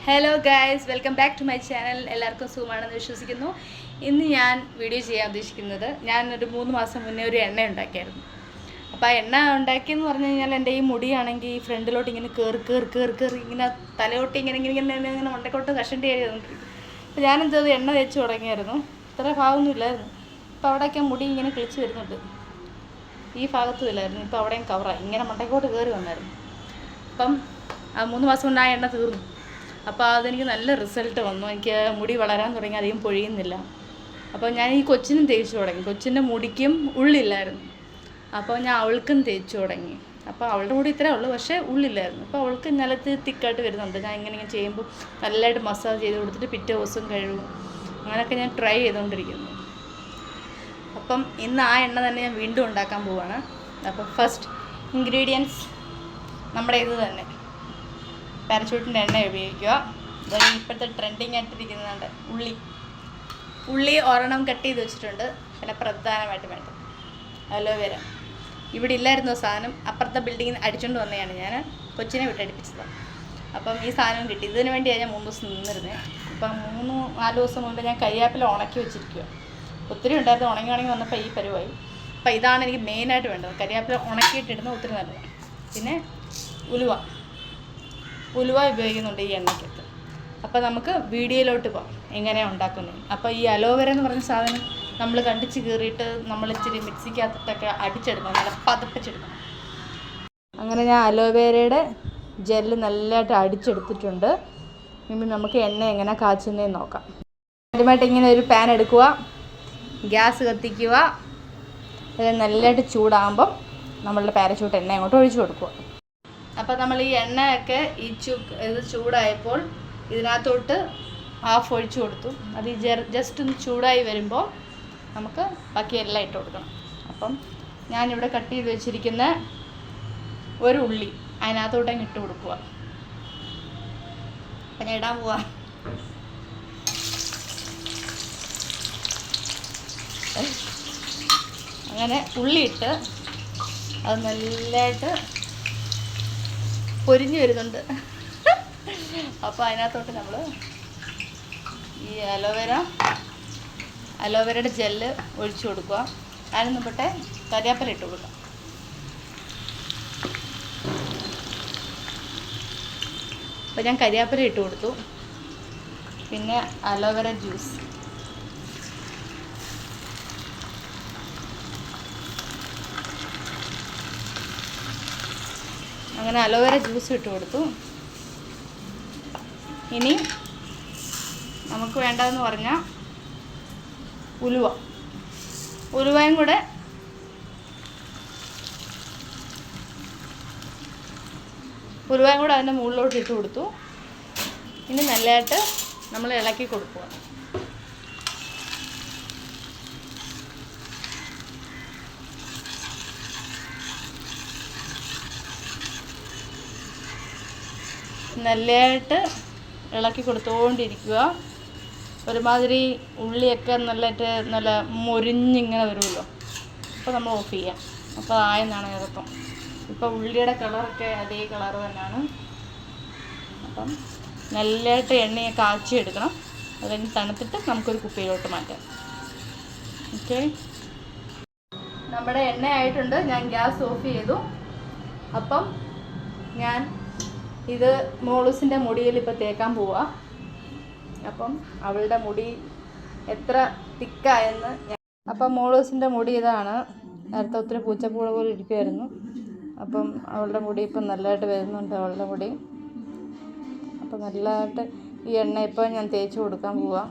Hello guys, welcome back to my channel. എല്ലാവർക്കും സുഖമാണെന്ന് വിശ്വസിക്കുന്നു. ഇന്ന് ഞാൻ വീഡിയോ ചെയ്യാൻ ഉദ്ദേശിക്കുന്നത്, ഞാനൊരു 3 മാസം മുന്നേ ഒരു എണ്ണ ഉണ്ടാക്കിയായിരുന്നു. അപ്പോൾ ആ എണ്ണ ഉണ്ടാക്കിയെന്ന് പറഞ്ഞു കഴിഞ്ഞാൽ എൻ്റെ ഈ മുടിയാണെങ്കിൽ ഈ ഫ്രണ്ടിലോട്ട് ഇങ്ങനെ കയറി ഇങ്ങനെ തലയോട്ട് ഇങ്ങനെ മണ്ടക്കോട്ട് കഷണ്ടി ആയതുകൊണ്ടിരിക്കും. അപ്പോൾ ഞാനെന്തത് എണ്ണ തേച്ച് തുടങ്ങിയായിരുന്നു. ഇത്ര ഭാഗമൊന്നുമില്ലായിരുന്നു. അപ്പോൾ അവിടെയൊക്കെ മുടി ഇങ്ങനെ കിളിച്ച് വരുന്നുണ്ട്. ഈ ഭാഗത്തും ഇല്ലായിരുന്നു. ഇപ്പോൾ അവിടെയും കവറായി ഇങ്ങനെ മണ്ടക്കോട്ട് കയറി വന്നായിരുന്നു. അപ്പം ആ 3 മാസം കൊണ്ട് ആ എണ്ണ തീർന്നു. അപ്പോൾ അതെനിക്ക് നല്ല റിസൾട്ട് വന്നു. എനിക്ക് മുടി വളരാൻ തുടങ്ങി, അധികം പൊഴിയുന്നില്ല. അപ്പോൾ ഞാൻ ഈ കൊച്ചിനും തേച്ച് തുടങ്ങി. കൊച്ചിൻ്റെ മുടിക്കും ഉള്ളില്ലായിരുന്നു. അപ്പോൾ ഞാൻ അവൾക്കും തേച്ച് തുടങ്ങി. അപ്പോൾ അവളുടെ മുടി ഇത്രേ ഉള്ളൂ, പക്ഷേ ഉള്ളില്ലായിരുന്നു. അപ്പോൾ അവൾക്ക് നിലത്ത് തിക്കായിട്ട് വരുന്നുണ്ട്. ഞാൻ ഇങ്ങനെ ചെയ്യുമ്പോൾ നല്ലതായിട്ട് മസാജ് ചെയ്ത് കൊടുത്തിട്ട് പിറ്റേ ദിവസം കഴുകും. അങ്ങനെയൊക്കെ ഞാൻ ട്രൈ ചെയ്തുകൊണ്ടിരിക്കുന്നു. അപ്പം ഇന്ന് ആ എണ്ണ തന്നെ ഞാൻ വീണ്ടും ഉണ്ടാക്കാൻ പോവുകയാണ്. അപ്പോൾ ഫസ്റ്റ് ഇൻഗ്രീഡിയൻസ് നമ്മുടെ ഇത് തന്നെ, പാരച്യൂട്ടിൻ്റെ എണ്ണ ഉപയോഗിക്കുക. അതായത് ഇപ്പോഴത്തെ ട്രെൻഡിങ് ആയിട്ടിരിക്കുന്നുണ്ട് ഉള്ളി ഒരെണ്ണം കട്ട് ചെയ്ത് വെച്ചിട്ടുണ്ട്. പിന്നെ പ്രധാനമായിട്ട് വേണ്ടത് അലോവേര. ഇവിടെ ഇല്ലായിരുന്നു സാധനം, അപ്പുറത്തെ ബിൽഡിങ്ങിൽ നിന്ന് അടിച്ചുകൊണ്ട് വന്നതാണ്. ഞാൻ കൊച്ചിനെ വിട്ടടിപ്പിച്ചതാണ്. അപ്പം ഈ സാധനം കിട്ടി. ഇതിന് വേണ്ടിയാണ് ഞാൻ 3 ദിവസം നിന്നിരുന്നത്. അപ്പം 3-4 ദിവസം മുമ്പ് ഞാൻ കരിയാപ്പില ഉണക്കി വെച്ചിരിക്കുക. ഒത്തിരി ഉണ്ടായിരുന്നു. ഉണങ്ങി വന്നപ്പോൾ ഈ പരുവായി. അപ്പം ഇതാണ് എനിക്ക് മെയിനായിട്ട് വേണ്ടത്. കരിയാപ്പില ഉണക്കിയിട്ടിടുന്ന ഒത്തിരി നല്ലതാണ്. പിന്നെ ഉലുവ ഉപയോഗിക്കുന്നുണ്ട് ഈ എണ്ണയ്ക്കകത്ത്. അപ്പോൾ നമുക്ക് വീഡിയോയിലോട്ട് പോകാം എങ്ങനെയാണ് ഉണ്ടാക്കുന്നത്. അപ്പോൾ ഈ അലോവേര എന്ന് പറഞ്ഞ സാധനം നമ്മൾ കണ്ടിച്ച് കീറിയിട്ട് നമ്മൾ ഇച്ചിരി മിക്സിക്കകത്തിട്ടൊക്കെ അടിച്ചെടുക്കണം, നല്ല പതപ്പിച്ചെടുക്കണം. അങ്ങനെ ഞാൻ അലോവേരയുടെ ജെല്ല് നല്ലതായിട്ട് അടിച്ചെടുത്തിട്ടുണ്ട്. ഇനി നമുക്ക് എണ്ണ എങ്ങനെ കാച്ചുന്നതെന്ന് നോക്കാം. ആദ്യമായിട്ട് ഇങ്ങനെ ഒരു പാൻ എടുക്കുക, ഗ്യാസ് കത്തിക്കുക. അത് നല്ലതായിട്ട് ചൂടാകുമ്പം നമ്മളുടെ പാരച്യൂട്ട് എണ്ണ അങ്ങോട്ട് ഒഴിച്ചു കൊടുക്കുക. അപ്പോൾ നമ്മൾ ഈ എണ്ണയൊക്കെ ഇത് ചൂടായപ്പോൾ ഇതിനകത്തോട്ട് ഹാഫ് ഒഴിച്ചു കൊടുത്തു. അത് ജസ്റ്റ് ഒന്ന് ചൂടായി വരുമ്പോൾ നമുക്ക് ബാക്കി എല്ലാം ഇട്ട് കൊടുക്കണം. അപ്പം ഞാനിവിടെ കട്ട് ചെയ്ത് വെച്ചിരിക്കുന്ന ഒരു ഉള്ളി അതിനകത്തോട്ടങ്ങ് ഇട്ട് കൊടുക്കുക. അപ്പം ഞാൻ ഇടാൻ പോവാ. അങ്ങനെ ഉള്ളിയിട്ട് അത് നല്ലതായിട്ട് പൊരിഞ്ഞു വരുന്നുണ്ട്. അപ്പോൾ അതിനകത്തോട്ട് നമ്മൾ ഈ അലോവേരയുടെ ജെല്ല് ഒഴിച്ചു കൊടുക്കുക. അതിന് മുമ്പട്ടെ കരിയാപ്പില ഇട്ട് കൊടുക്കുക. അപ്പോൾ ഞാൻ കരിയാപ്പില ഇട്ട് കൊടുത്തു. പിന്നെ അലോവേര ജ്യൂസ്, അങ്ങനെ അലോവേര ജ്യൂസ് ഇട്ട് കൊടുത്തു. ഇനി നമുക്ക് വേണ്ടതെന്ന് പറഞ്ഞാൽ ഉലുവയും കൂടെ അതിൻ്റെ മുകളിലോട്ട് ഇട്ട് കൊടുത്തു. ഇനി നല്ലതായിട്ട് നമ്മൾ ഇളക്കി കൊടുക്കുക. നല്ലതായിട്ട് ഇളക്കി കൊടുത്തുകൊണ്ടിരിക്കുക. ഒരുമാതിരി ഉള്ളിയൊക്കെ നല്ല മൊരിഞ്ഞിങ്ങനെ വരുമല്ലോ. അപ്പോൾ നമ്മൾ ഓഫ് ചെയ്യാം. അപ്പോൾ ആയെന്നാണ് അർത്ഥം. ഇപ്പോൾ ഉള്ളിയുടെ കളറൊക്കെ അതേ കളർ തന്നെയാണ്. അപ്പം നല്ലതായിട്ട് എണ്ണയെ കാച്ചി എടുക്കണം. അത് കഴിഞ്ഞ് തണുത്തിട്ട് നമുക്കൊരു കുപ്പിയിലോട്ട് മാറ്റാം. ഓക്കെ, നമ്മുടെ എണ്ണ ആയിട്ടുണ്ട്. ഞാൻ ഗ്യാസ് ഓഫ് ചെയ്തു. അപ്പം ഞാൻ ഇത് മോളൂസിൻ്റെ മുടിയിൽ ഇപ്പോൾ തേക്കാൻ പോവുക. അപ്പം അവളുടെ മുടി എത്ര തിക്കായെന്ന് അപ്പം മോളൂസിൻ്റെ മുടി ഇതാണ്. നേരത്തെ ഒത്തിരി പൂച്ചപ്പൂള പോലെ ഇരിക്കുമായിരുന്നു. അപ്പം അവളുടെ മുടി ഇപ്പം നല്ലതായിട്ട് വരുന്നുണ്ട്, അവളുടെ മുടി. അപ്പം നല്ലതായിട്ട് ഈ എണ്ണ ഇപ്പോൾ ഞാൻ തേച്ച് കൊടുക്കാൻ പോവാം.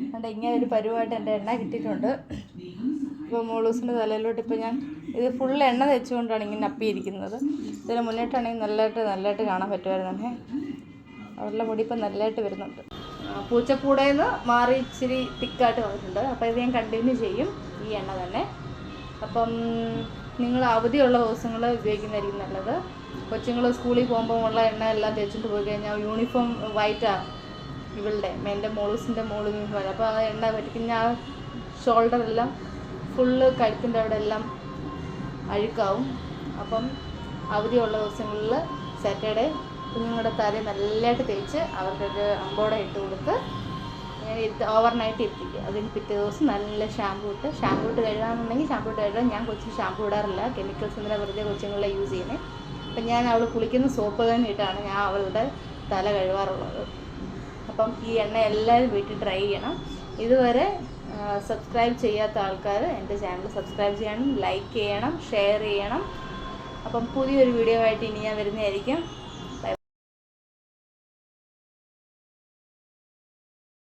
അതുകൊണ്ട് ഇങ്ങനെ ഒരു പരുവായിട്ട് എൻ്റെ എണ്ണ കിട്ടിയിട്ടുണ്ട്. ഇപ്പോൾ മോളൂസിൻ്റെ തലയിലോട്ട് ഇപ്പോൾ ഞാൻ ഇത് ഫുൾ എണ്ണ തേച്ചുകൊണ്ടാണ് ഇങ്ങനെ അപ്പിയിരിക്കുന്നത്. ഇതിന് മുന്നിട്ടാണെങ്കിൽ നല്ലതായിട്ട് കാണാൻ പറ്റുമായിരുന്നു. അവളുടെ മുടി ഇപ്പം നല്ലതായിട്ട് വരുന്നുണ്ട്. പൂച്ചപ്പൂടയിൽ നിന്ന് മാറി ഇച്ചിരി തിക്കായിട്ട് വന്നിട്ടുണ്ട്. അപ്പോൾ ഇത് ഞാൻ കണ്ടിന്യൂ ചെയ്യും ഈ എണ്ണ തന്നെ. അപ്പം നിങ്ങൾ അവധിയുള്ള ദിവസങ്ങൾ ഉപയോഗിക്കുന്നതായിരിക്കും നല്ലത്. കൊച്ചുങ്ങൾ സ്കൂളിൽ പോകുമ്പോൾ ഉള്ള എണ്ണ എല്ലാം തേച്ചിട്ട് പോയി കഴിഞ്ഞാൽ യൂണിഫോം വൈറ്റാണ് ഇവളുടെ, എൻ്റെ മോളൂസിൻ്റെ യൂണിഫോം. അപ്പോൾ ആ എണ്ണ പറ്റിക്കുന്ന ആ ഷോൾഡറെല്ലാം ഫുള്ള് കഴുത്തിൻ്റെ അവിടെ എല്ലാം അഴുക്കാവും. അപ്പം അവധിയുള്ള ദിവസങ്ങളിൽ സാറ്റർഡേ കുഞ്ഞുങ്ങളുടെ തല നല്ലതായിട്ട് തേച്ച് അവർക്കൊരു അമ്പോട ഇട്ട് കൊടുത്ത് ഞാൻ ഓവർനൈറ്റ് ഇരുത്തിക്കുക. അതിന് പിറ്റേ ദിവസം നല്ല ഷാമ്പൂ ഇട്ട് കഴുകാമെന്നുണ്ടെങ്കിൽ ഷാമ്പൂ ഇട്ട് കഴുകാൻ. ഞാൻ കൊച്ചിന് ഷാമ്പൂ ഇടാറില്ല, കെമിക്കൽസ് എന്തിനാ വെറുതെ കൊച്ചുങ്ങളെ യൂസ് ചെയ്യുന്നത്. അപ്പം ഞാൻ അവൾ കുളിക്കുന്ന സോപ്പ് തന്നെ ഇട്ടാണ് ഞാൻ അവളുടെ തല കഴുകാറുള്ളത്. അപ്പം ഈ എണ്ണ എല്ലാവരും വീട്ടിൽ ട്രൈ ചെയ്യണം. ഇതുവരെ സബ്സ്ക്രൈബ് ചെയ്യാത്ത ആൾക്കാർ എൻ്റെ ചാനൽ സബ്സ്ക്രൈബ് ചെയ്യണം, ലൈക്ക് ചെയ്യണം, ഷെയർ ചെയ്യണം. അപ്പം പുതിയൊരു വീഡിയോ ആയിട്ട് ഇനി ഞാൻ വരുന്നതായിരിക്കും.